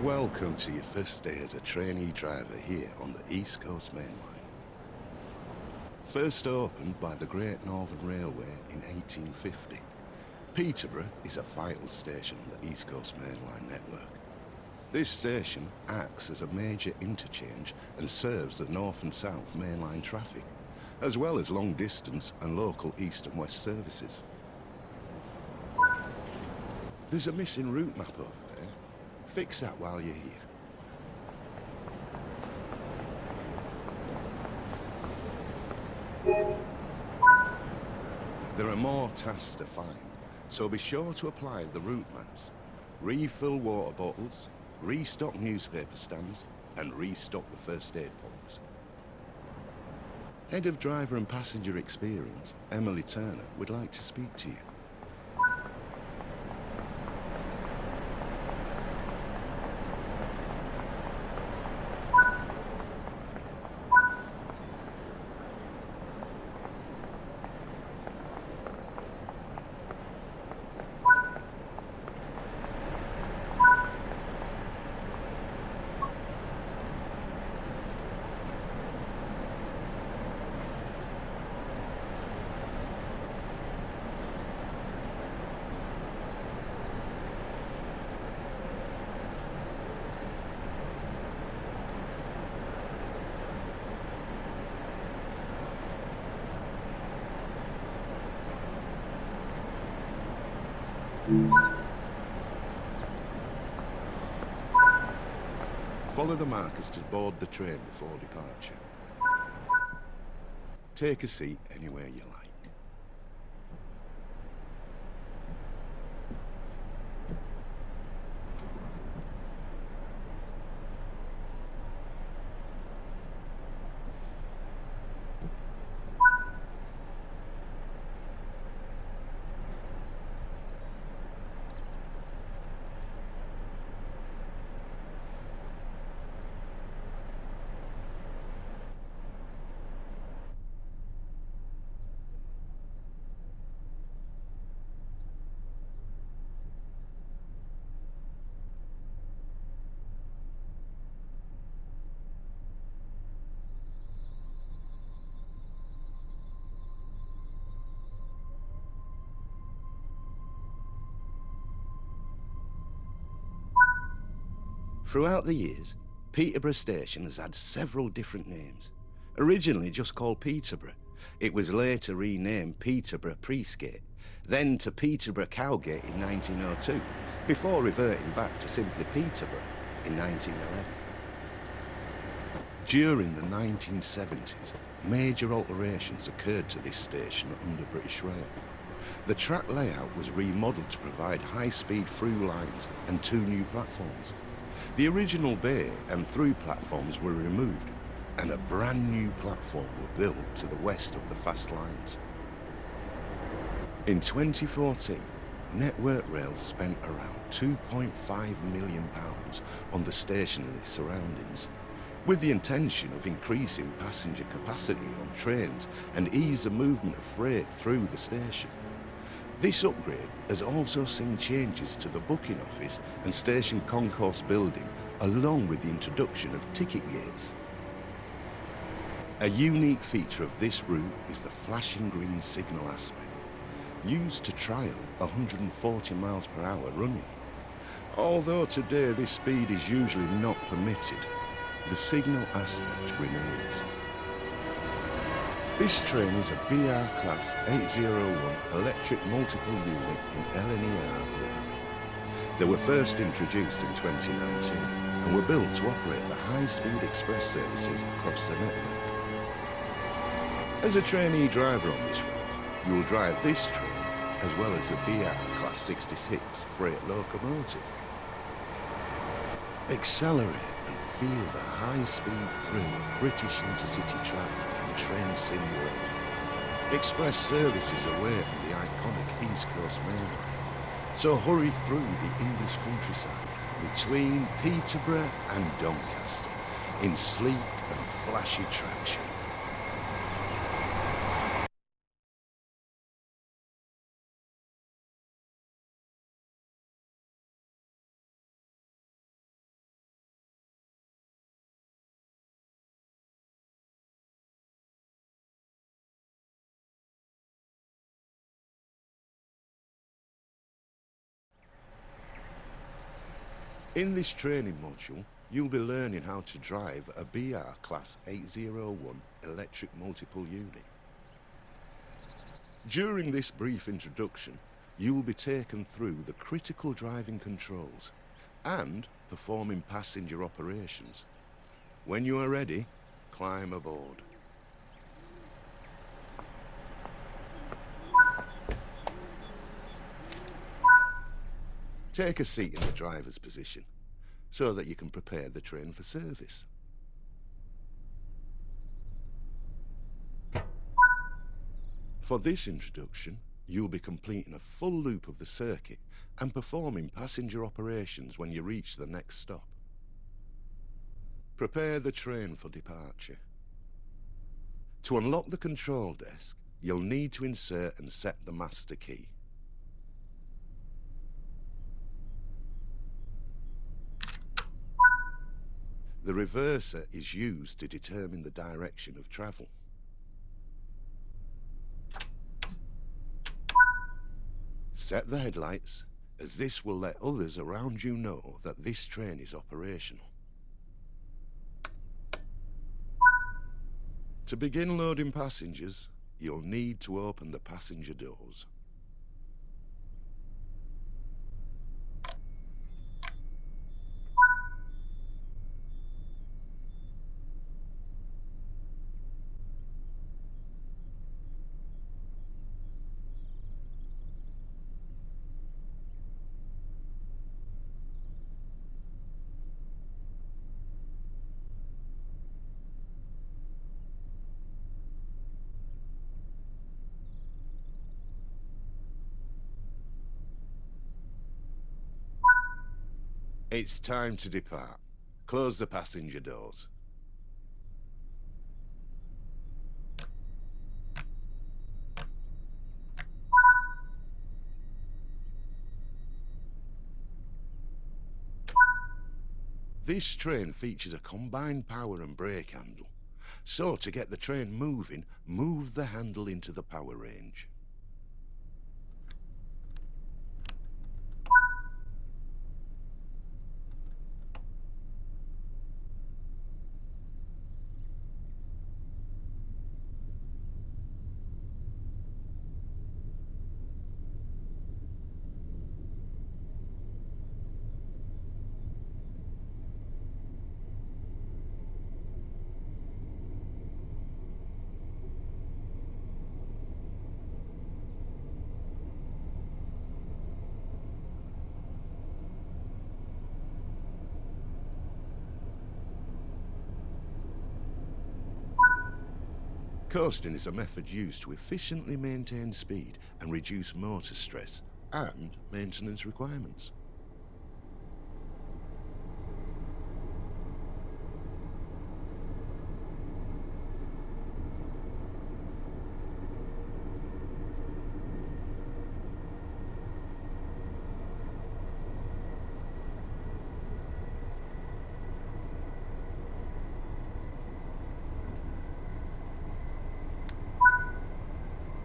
Welcome to your first day as a trainee driver here on the East Coast Main Line. First opened by the Great Northern Railway in 1850, Peterborough is a vital station on the East Coast Main Line network. This station acts as a major interchange and serves the north and south mainline traffic, as well as long distance and local east and west services. There's a missing route map over there. Fix that while you're here. There are more tasks to find, so be sure to apply the route maps. Refill water bottles, restock newspaper stands, and restock the first aid points. Head of Driver and Passenger Experience, Emily Turner, would like to speak to you. Follow the markers to board the train before departure. Take a seat anywhere you like. Throughout the years, Peterborough Station has had several different names. Originally just called Peterborough, it was later renamed Peterborough Priestgate, then to Peterborough Cowgate in 1902, before reverting back to simply Peterborough in 1911. During the 1970s, major alterations occurred to this station under British Rail. The track layout was remodelled to provide high-speed through lines and 2 new platforms. The original bay and through platforms were removed, and a brand new platform were built to the west of the fast lines. In 2014, Network Rail spent around £2.5 million on the station and its surroundings, with the intention of increasing passenger capacity on trains and ease the movement of freight through the station. This upgrade has also seen changes to the booking office and station concourse building, along with the introduction of ticket gates. A unique feature of this route is the flashing green signal aspect, used to trial 140 miles per hour running. Although today this speed is usually not permitted, the signal aspect remains. This train is a BR Class 801 electric multiple unit in LNER livery. They were first introduced in 2019 and were built to operate the high-speed express services across the network. As a trainee driver on this route, you will drive this train as well as a BR Class 66 freight locomotive. Accelerate and feel the high-speed thrill of British intercity travel and train sim world. Express services await on the iconic East Coast Main Line, so hurry through the English countryside between Peterborough and Doncaster in sleek and flashy traction. In this training module, you'll be learning how to drive a BR Class 801 electric multiple unit. During this brief introduction, you will be taken through the critical driving controls and performing passenger operations. When you are ready, climb aboard. Take a seat in the driver's position so that you can prepare the train for service. For this introduction, you'll be completing a full loop of the circuit and performing passenger operations when you reach the next stop. Prepare the train for departure. To unlock the control desk, you'll need to insert and set the master key. The reverser is used to determine the direction of travel. Set the headlights, as this will let others around you know that this train is operational. To begin loading passengers, you'll need to open the passenger doors. It's time to depart. Close the passenger doors. This train features a combined power and brake handle. So to get the train moving, move the handle into the power range. Coasting is a method used to efficiently maintain speed and reduce motor stress and maintenance requirements.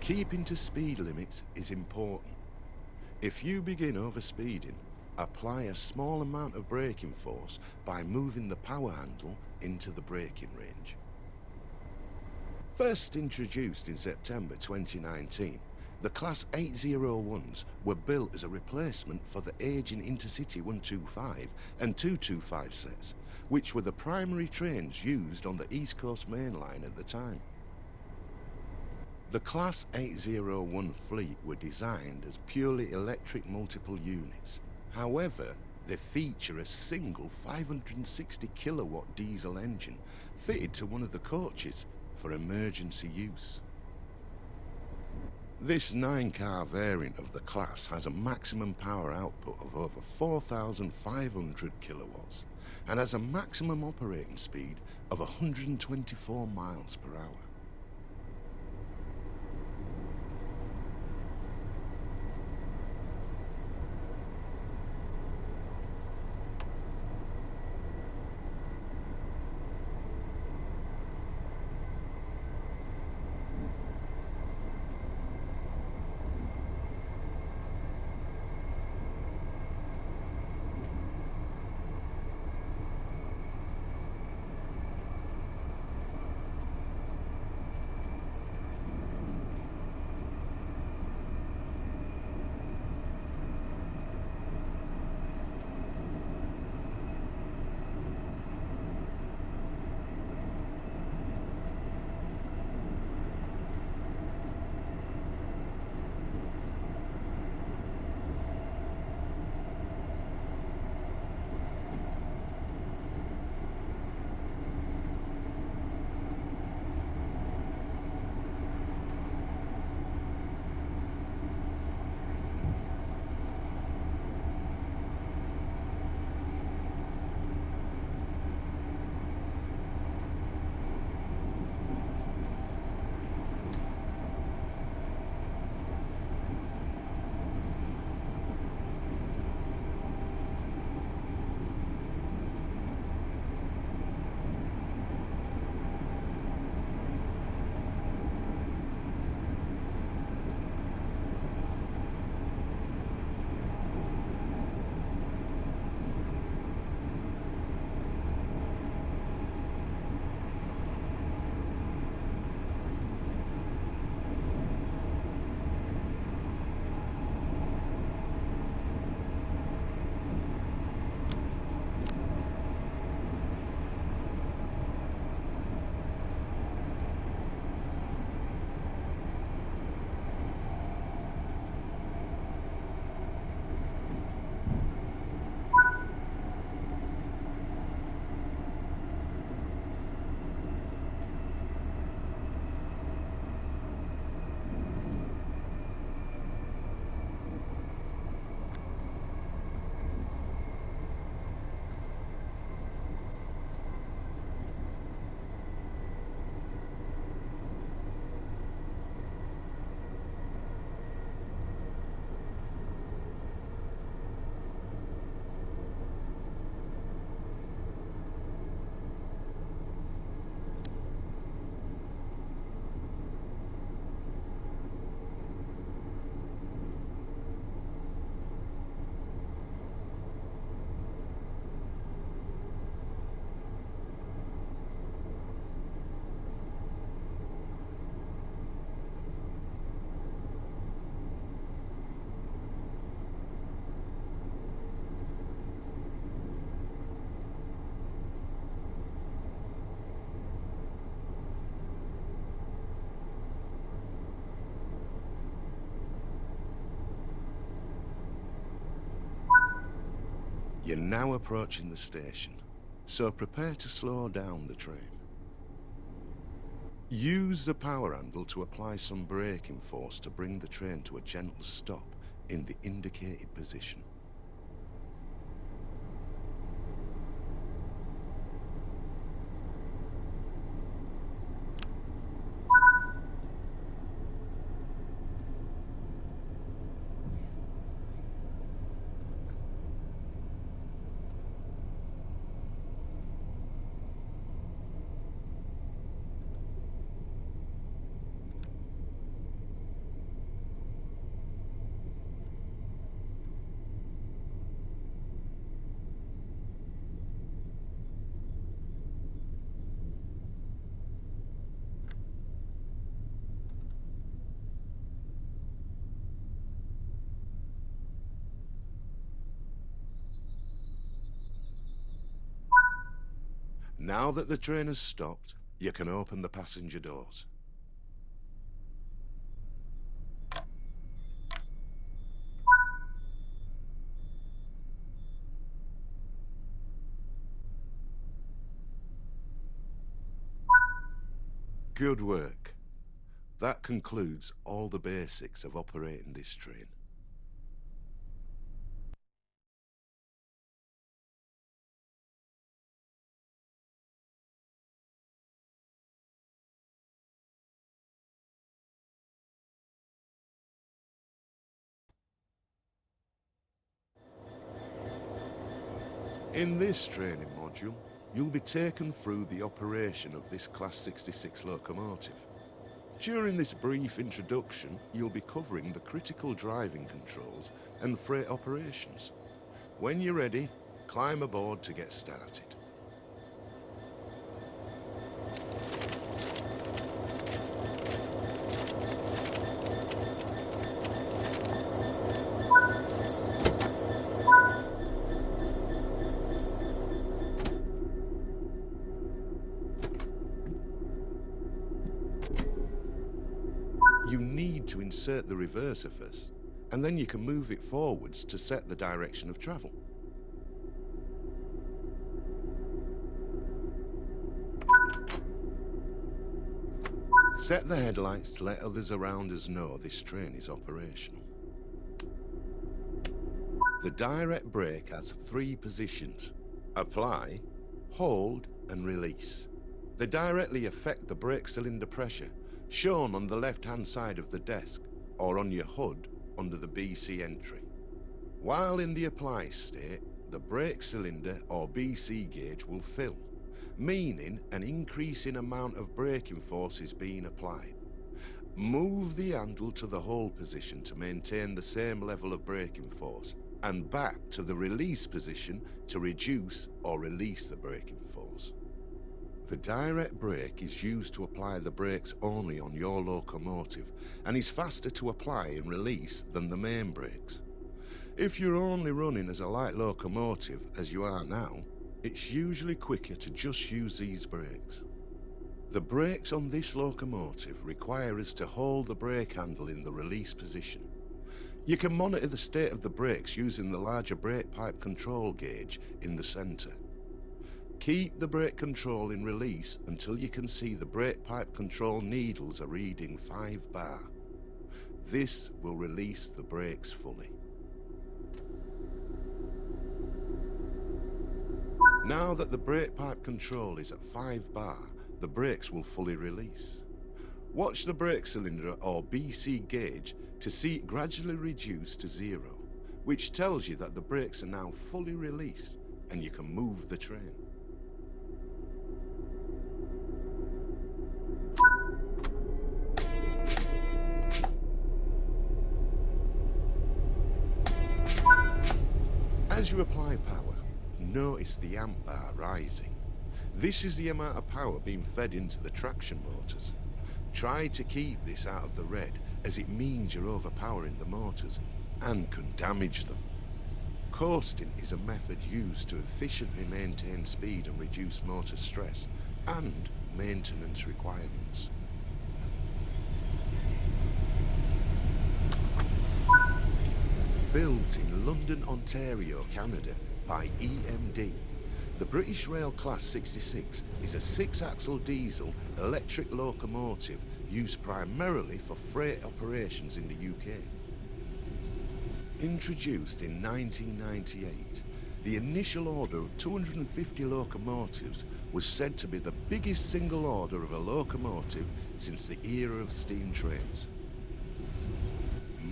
Keeping to speed limits is important. If you begin overspeeding, apply a small amount of braking force by moving the power handle into the braking range. First introduced in September 2019, the Class 801s were built as a replacement for the aging Intercity 125 and 225 sets, which were the primary trains used on the East Coast Main Line at the time. The Class 801 fleet were designed as purely electric multiple units. However, they feature a single 560 kilowatt diesel engine fitted to one of the coaches for emergency use. This 9-car variant of the class has a maximum power output of over 4,500 kilowatts and has a maximum operating speed of 124 miles per hour. You're now approaching the station, so prepare to slow down the train. Use the power handle to apply some braking force to bring the train to a gentle stop in the indicated position. Now that the train has stopped, you can open the passenger doors. Good work. That concludes all the basics of operating this train. In this training module, you'll be taken through the operation of this Class 66 locomotive. During this brief introduction, you'll be covering the critical driving controls and freight operations. When you're ready, climb aboard to get started. You need to insert the reverser first, and then you can move it forwards to set the direction of travel. Set the headlights to let others around us know this train is operational. The direct brake has 3 positions: apply, hold, and release. They directly affect the brake cylinder pressure, shown on the left-hand side of the desk, or on your HUD under the BC entry. While in the apply state, the brake cylinder or BC gauge will fill, meaning an increasing amount of braking force is being applied. Move the handle to the hold position to maintain the same level of braking force, and back to the release position to reduce or release the braking force. The direct brake is used to apply the brakes only on your locomotive and is faster to apply and release than the main brakes. If you're only running as a light locomotive, as you are now, it's usually quicker to just use these brakes. The brakes on this locomotive require us to hold the brake handle in the release position. You can monitor the state of the brakes using the larger brake pipe control gauge in the centre. Keep the brake control in release until you can see the brake pipe control needles are reading 5 bar. This will release the brakes fully. Now that the brake pipe control is at 5 bar, the brakes will fully release. Watch the brake cylinder or BC gauge to see it gradually reduce to 0, which tells you that the brakes are now fully released and you can move the train. As you apply power, notice the amp bar rising. This is the amount of power being fed into the traction motors. Try to keep this out of the red, as it means you're overpowering the motors and could damage them. Coasting is a method used to efficiently maintain speed and reduce motor stress and maintenance requirements. Built in London, Ontario, Canada, by EMD. The British Rail Class 66 is a six-axle diesel electric locomotive used primarily for freight operations in the UK. Introduced in 1998, the initial order of 250 locomotives was said to be the biggest single order of a locomotive since the era of steam trains.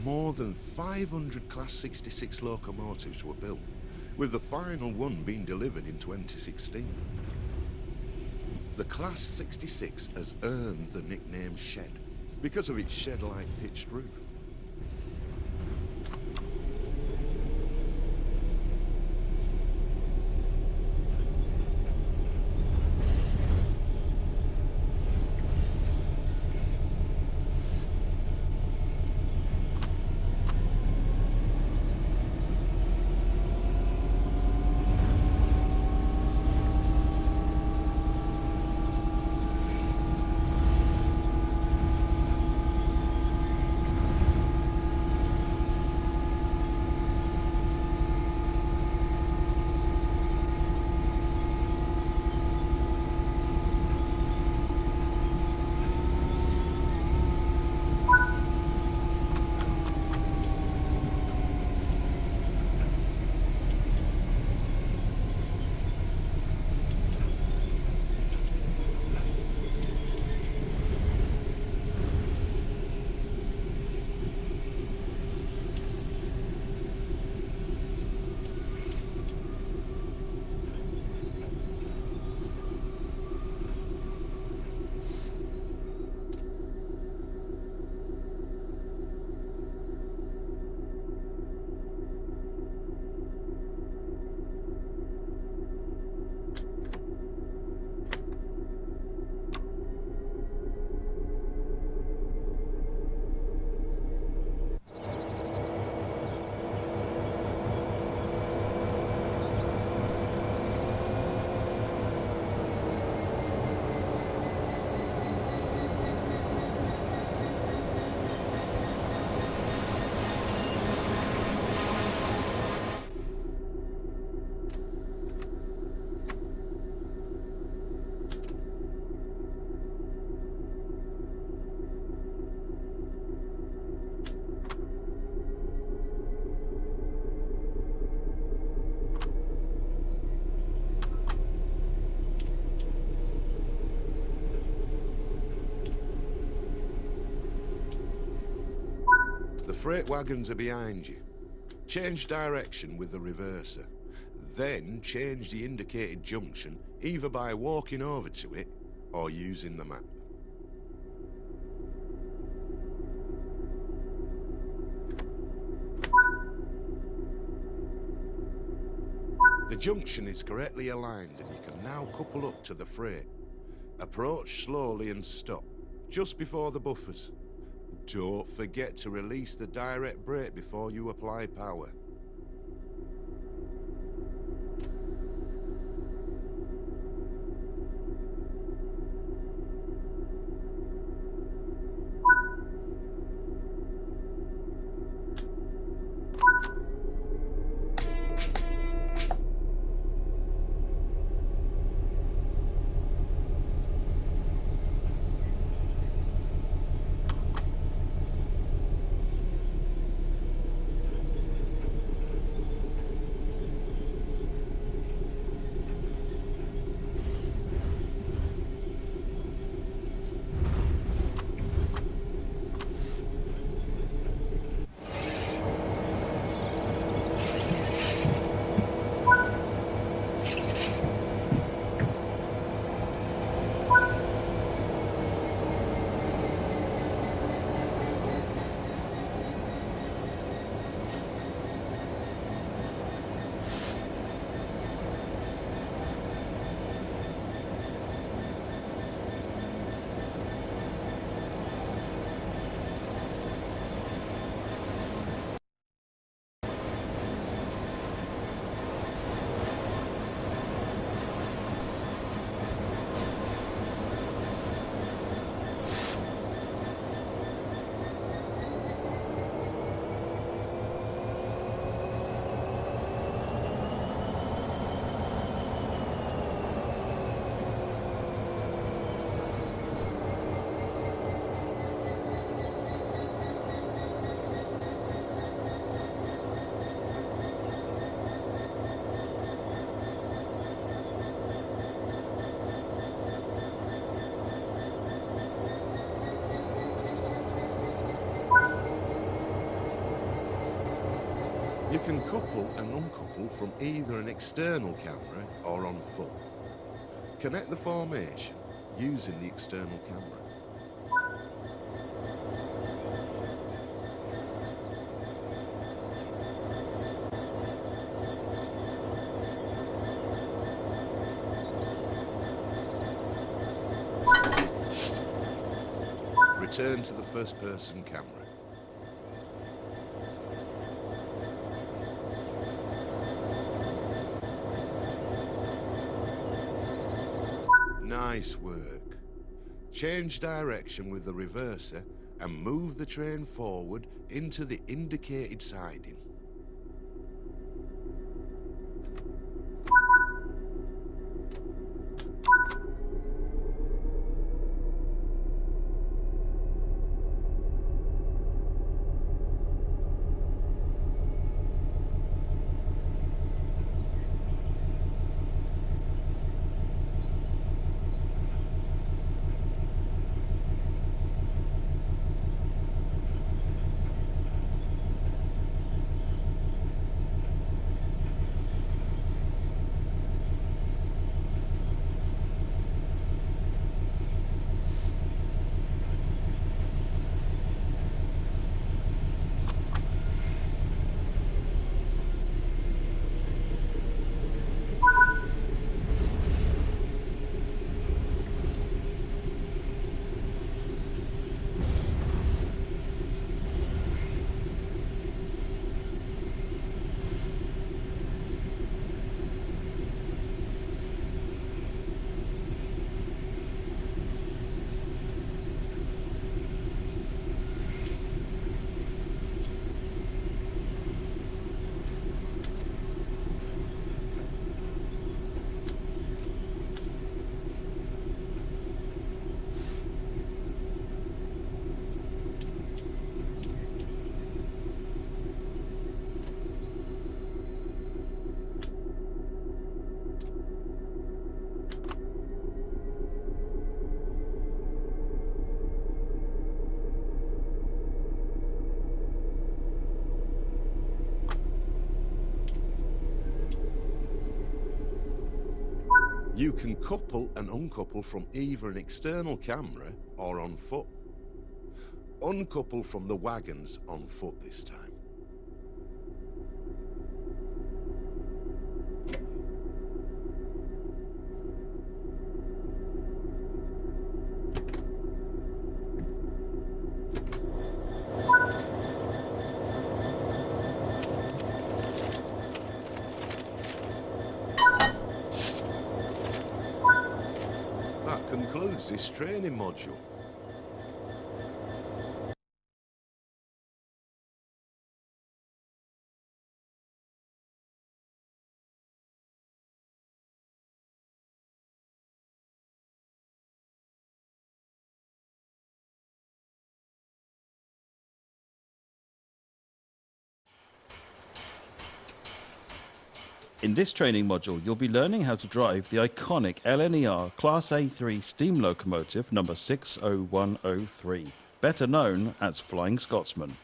More than 500 Class 66 locomotives were built, with the final one being delivered in 2016. The Class 66 has earned the nickname Shed because of its shed-like pitched roof. The freight wagons are behind you. Change direction with the reverser. Then change the indicated junction either by walking over to it or using the map. The junction is correctly aligned and you can now couple up to the freight. Approach slowly and stop, just before the buffers. Don't forget to release the direct brake before you apply power. You can couple and uncouple from either an external camera or on foot. Connect the formation using the external camera. Return to the first-person camera. Nice work. Change direction with the reverser and move the train forward into the indicated siding. You can couple and uncouple from either an external camera or on foot. Uncouple from the wagons on foot this time. That concludes this training module. In this training module, you'll be learning how to drive the iconic LNER Class A3 steam locomotive number 60103, better known as Flying Scotsman.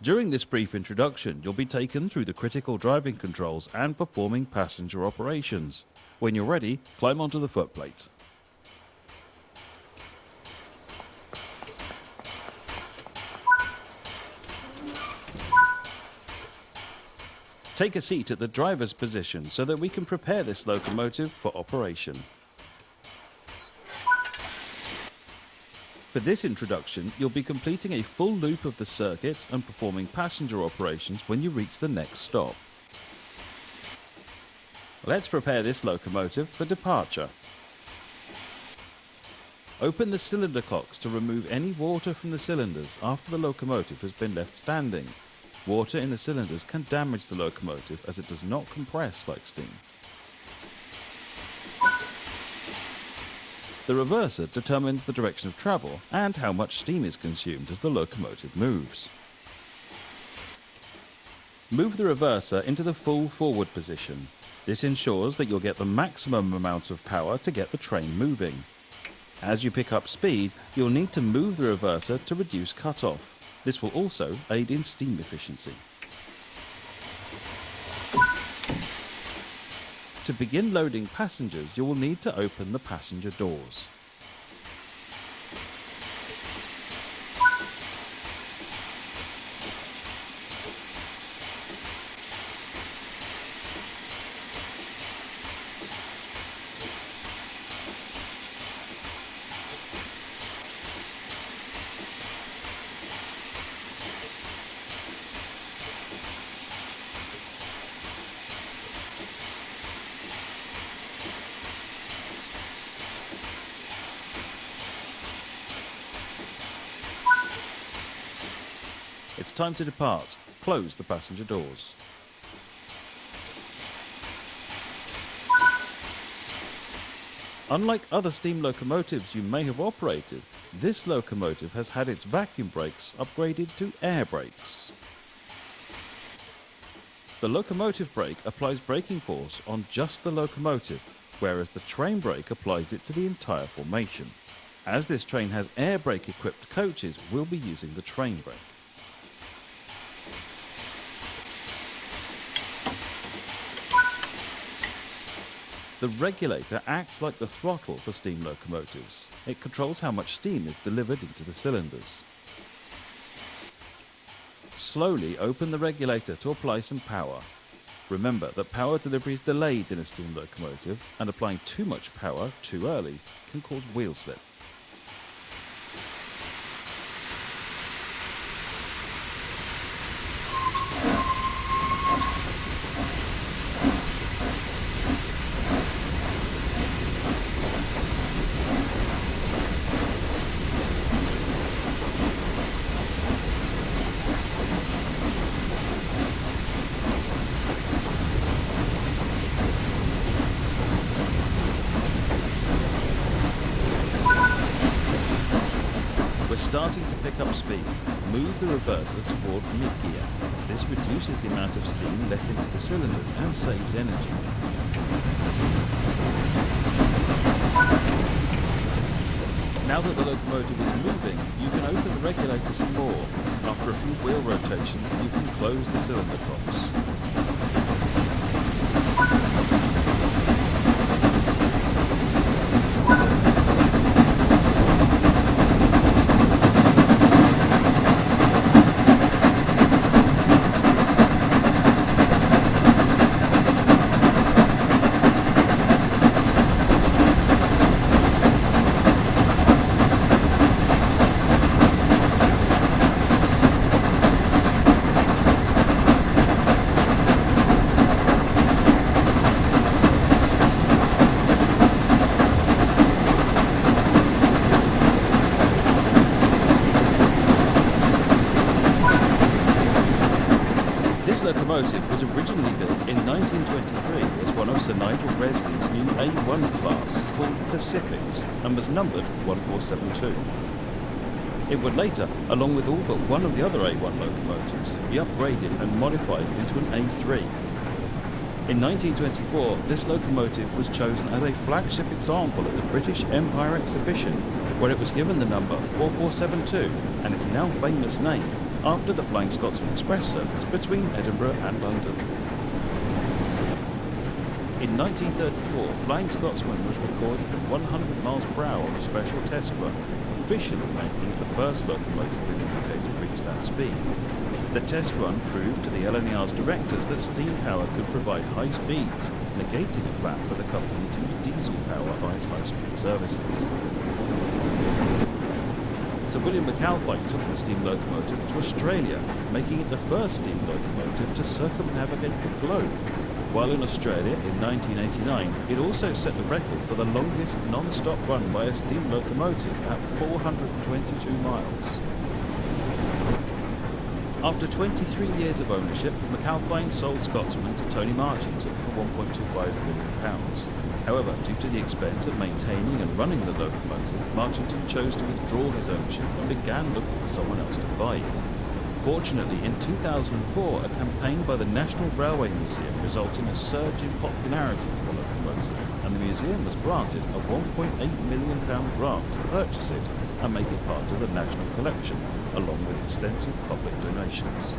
During this brief introduction, you'll be taken through the critical driving controls and performing passenger operations. When you're ready, climb onto the footplate. Take a seat at the driver's position so that we can prepare this locomotive for operation. For this introduction, you'll be completing a full loop of the circuit and performing passenger operations when you reach the next stop. Let's prepare this locomotive for departure. Open the cylinder cocks to remove any water from the cylinders after the locomotive has been left standing. Water in the cylinders can damage the locomotive as it does not compress like steam. The reverser determines the direction of travel and how much steam is consumed as the locomotive moves. Move the reverser into the full forward position. This ensures that you'll get the maximum amount of power to get the train moving. As you pick up speed, you'll need to move the reverser to reduce cutoff. This will also aid in steam efficiency. To begin loading passengers, you will need to open the passenger doors. It's time to depart. Close the passenger doors. Unlike other steam locomotives you may have operated, this locomotive has had its vacuum brakes upgraded to air brakes. The locomotive brake applies braking force on just the locomotive, whereas the train brake applies it to the entire formation. As this train has air brake equipped coaches, we'll be using the train brake. The regulator acts like the throttle for steam locomotives. It controls how much steam is delivered into the cylinders. Slowly open the regulator to apply some power. Remember that power delivery is delayed in a steam locomotive, and applying too much power too early can cause wheel slip. Starting to pick up speed, move the reverser toward mid-gear. This reduces the amount of steam let into the cylinders and saves energy. Now that the locomotive is moving, you can open the regulator some more. After a few wheel rotations, you can close the cylinder cocks. Locomotive was originally built in 1923 as one of Sir Nigel Bresley's new A1 class called Pacifics and was numbered 1472. It would later, along with all but one of the other A1 locomotives, be upgraded and modified into an A3. In 1924, this locomotive was chosen as a flagship example at the British Empire Exhibition, where it was given the number 4472 and its now famous name, after the Flying Scotsman Express service between Edinburgh and London. In 1934, Flying Scotsman was recorded at 100 miles per hour on a special test run, officially making it the first locomotive in the UK to reach that speed. The test run proved to the LNER's directors that steam power could provide high speeds, negating a plan for the company to use diesel power on its high-speed services. Sir William McAlpine took the steam locomotive to Australia, making it the first steam locomotive to circumnavigate the globe. While in Australia in 1989, it also set the record for the longest non-stop run by a steam locomotive at 422 miles. After 23 years of ownership, McAlpine sold Scotsman to Tony Marchington for £1.25 million. However, due to the expense of maintaining and running the locomotive, Marchington chose to withdraw his ownership and began looking for someone else to buy it. Fortunately, in 2004, a campaign by the National Railway Museum resulted in a surge in popularity for the locomotive, and the museum was granted a £1.8 million grant to purchase it and make it part of the national collection, along with extensive public donations.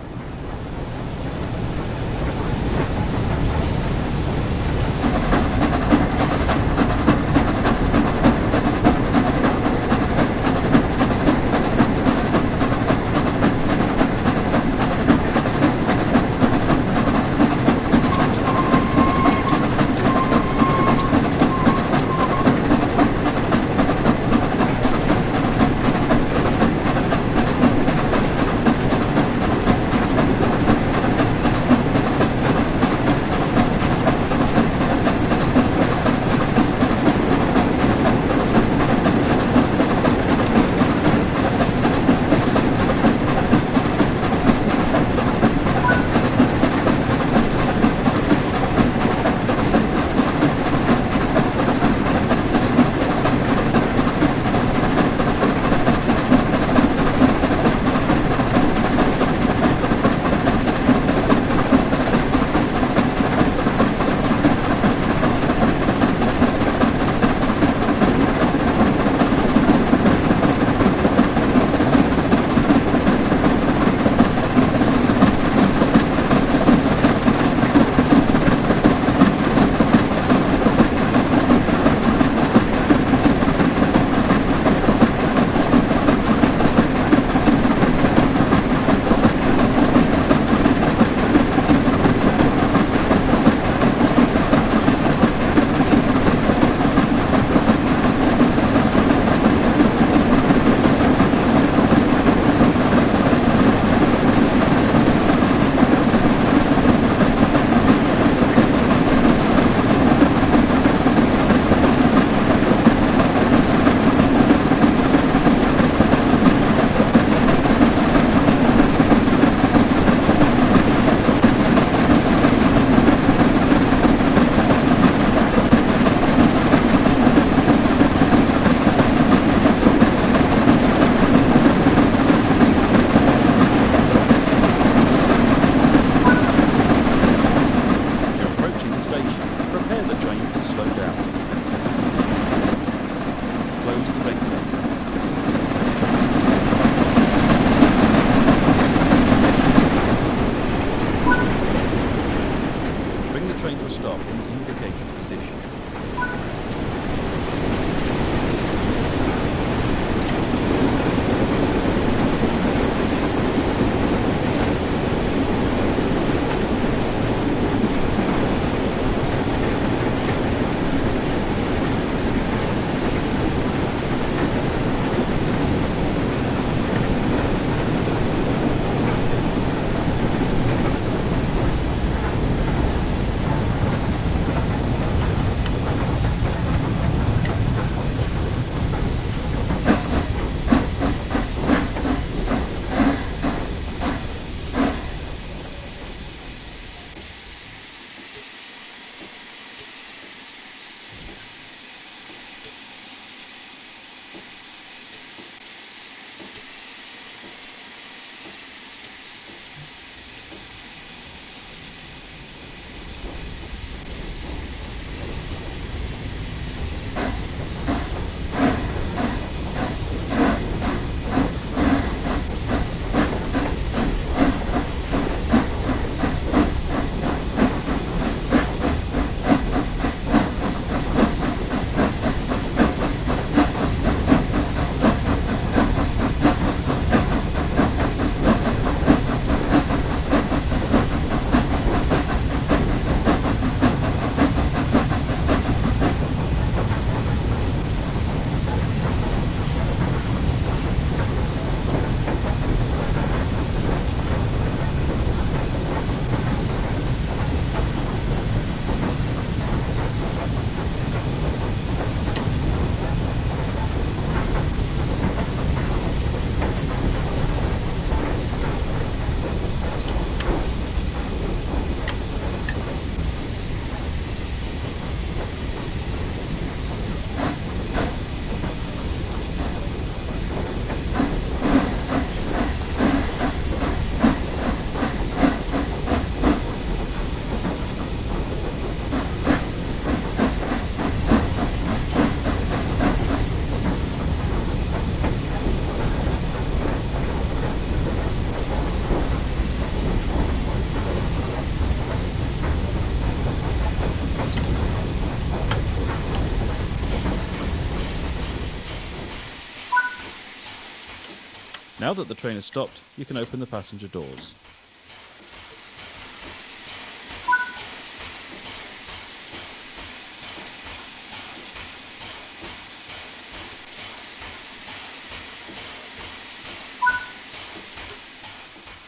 Now that the train has stopped, you can open the passenger doors.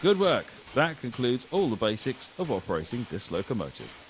Good work! That concludes all the basics of operating this locomotive.